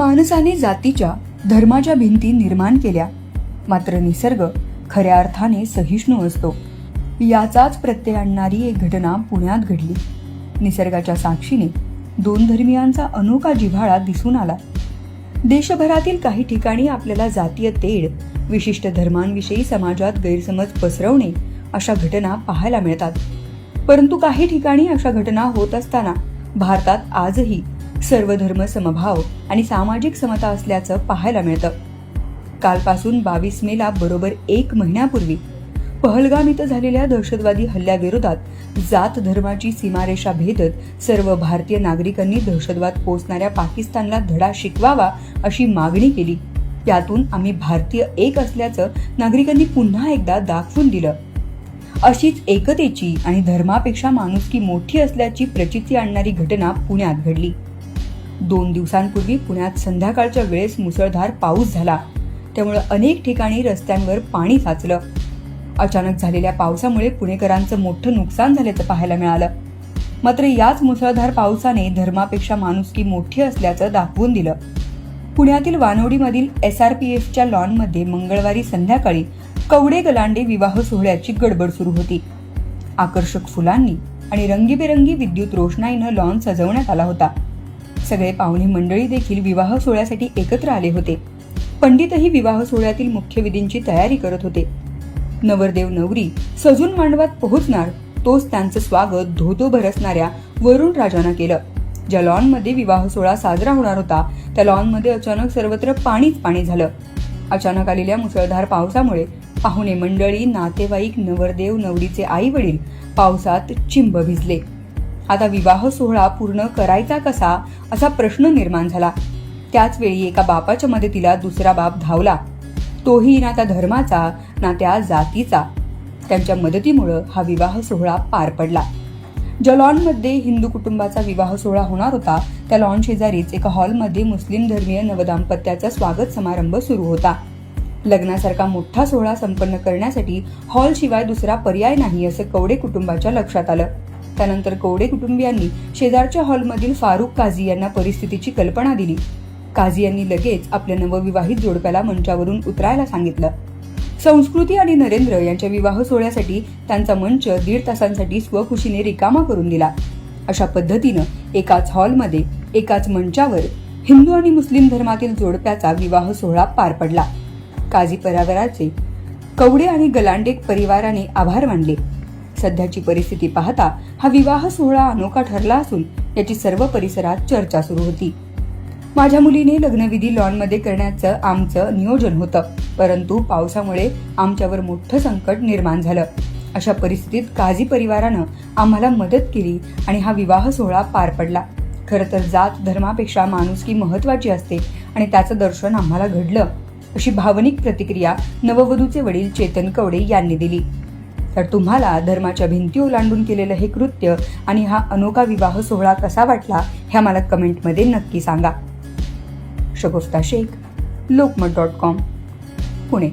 माणसाने जातीच्या धर्माच्या भिंती निर्माण केल्या, मात्र निसर्ग खऱ्या अर्थाने सहिष्णू असतो. याचाच प्रत्यय आणणारी एक घटना पुण्यात घडली. निसर्गाच्या साक्षीने दोन धर्मियांचा अनोखा जिव्हाळा दिसून आला. देशभरातील काही ठिकाणी आपल्याला जातीय तेढ, विशिष्ट धर्मांविषयी समाजात गैरसमज पसरवणे अशा घटना पाहायला मिळतात. परंतु काही ठिकाणी अशा घटना होत असताना भारतात आजही सर्व धर्म समभाव आणि सामाजिक समता असल्याचं पाहायला मिळतं. कालपासून 22 मेला बरोबर 1 महिन्यापूर्वी पहलगाम इथं झालेल्या दहशतवादी हल्ल्याविरोधात जात धर्माची सीमारेषा भेदत सर्व भारतीय नागरिकांनी दहशतवाद पोसणाऱ्या पाकिस्तानला धडा शिकवावा अशी मागणी केली. यातून आम्ही भारतीय एक असल्याचं नागरिकांनी पुन्हा एकदा दाखवून दिलं. अशीच एकतेची आणि धर्मापेक्षा माणुसकी मोठी असल्याची प्रचिती आणणारी घटना पुण्यात घडली. 2 दिवसांपूर्वी पुण्यात संध्याकाळच्या वेळेस मुसळधार पाऊस झाला. त्यामुळे अनेक ठिकाणी रस्त्यांवर पाणी साचलं. अचानक झालेल्या पावसामुळे पुणेकरांचं मोठं नुकसान झाल्याचं पाहायला मिळालं. मात्र याच मुसळधार पावसाने धर्मापेक्षा माणुसकी मोठी असल्याचं दाखवून दिलं. पुण्यातील वानवडीमधील SRPFच्या लॉनमध्ये मंगळवारी संध्याकाळी कवडे गलांडे विवाह सोहळ्याची गडबड सुरू होती. आकर्षक फुलांनी आणि रंगीबेरंगी विद्युत रोषणाईनं लॉन सजवण्यात आला होता. सगळे पाहुणे मंडळी देखील विवाह सोहळ्यासाठी एकत्र आले होते. पंडितही विवाह सोहळ्यातील मुख्य विधींची तयारी करत होते. नवरदेव नवरी सजून मांडवात पोहोचणार तोच त्यांचं स्वागत धोधो बरसणाऱ्या वरुण राजानं केलं. ज्या लॉनमध्ये विवाह सोहळा साजरा होणार होता त्या लॉनमध्ये अचानक सर्वत्र पाणीच पाणी झालं. अचानक आलेल्या मुसळधार पावसामुळे पाहुणे मंडळी, नातेवाईक, नवरदेव नवरीचे आई वडील पावसात चिंब भिजले. आता विवाह सोहळा पूर्ण करायचा कसा असा प्रश्न निर्माण झाला. त्याच वेळी एका बापाच्या मदतीला दुसरा बाप धावला. तोही ना त्या धर्माचा ना त्या जातीचा. त्यांच्या मदतीमुळे हा विवाह सोहळा पार पडला. ज्या लॉनमध्ये हिंदू कुटुंबाचा विवाह सोहळा होणार होता त्या लॉन शेजारीच एका हॉलमध्ये मुस्लिम धर्मीय नवदाम्पत्याचा स्वागत समारंभ सुरू होता. लग्नासारखा मोठा सोहळा संपन्न करण्यासाठी हॉल शिवाय दुसरा पर्याय नाही असं कवडे कुटुंबाच्या लक्षात आलं. त्यानंतर कवडे कुटुंबियांनी शेजारच्या हॉलमधील फारुख काझी यांना परिस्थितीची कल्पना दिली. काझी यांनी लगेच आपल्या नवविवाहित जोडप्याला मंचावरून उतरायला सांगितलं. संस्कृती आणि नरेंद्र यांच्या विवाह सोहळ्यासाठी त्यांचा मंच 1.5 तासांसाठी स्वखुशीने रिकामा करून दिला. अशा पद्धतीनं एकाच हॉलमध्ये एकाच मंचावर हिंदू आणि मुस्लिम धर्मातील जोडप्याचा विवाह सोहळा पार पडला. काझी परिवाराचे कवडे आणि गलांडे परिवाराने आभार मानले. सध्याची परिस्थिती पाहता हा विवाह सोहळा अनोखा ठरला असून याची सर्व परिसरात चर्चा सुरू होती. माझ्या मुलीने लग्नविधी लॉनमध्ये करण्याचं आमचं नियोजन होतं, परंतु पावसामुळे आमच्यावर मोठं संकट निर्माण झालं. अशा परिस्थितीत काझी परिवारानं आम्हाला मदत केली आणि हा विवाह सोहळा पार पडला. खरं तर जात धर्मापेक्षा माणुसकी महत्वाची असते आणि त्याचं दर्शन आम्हाला घडलं, अशी भावनिक प्रतिक्रिया नववधूचे वडील चेतन कवडे यांनी दिली. तर तुम्हाला धर्माच्या भिंती ओलांडून केलेलं हे कृत्य आणि हा अनोखा विवाह सोहळा कसा वाटला हे मला कमेंटमध्ये नक्की सांगा. शगुफ्ता शेख, लोकमत.com, पुणे.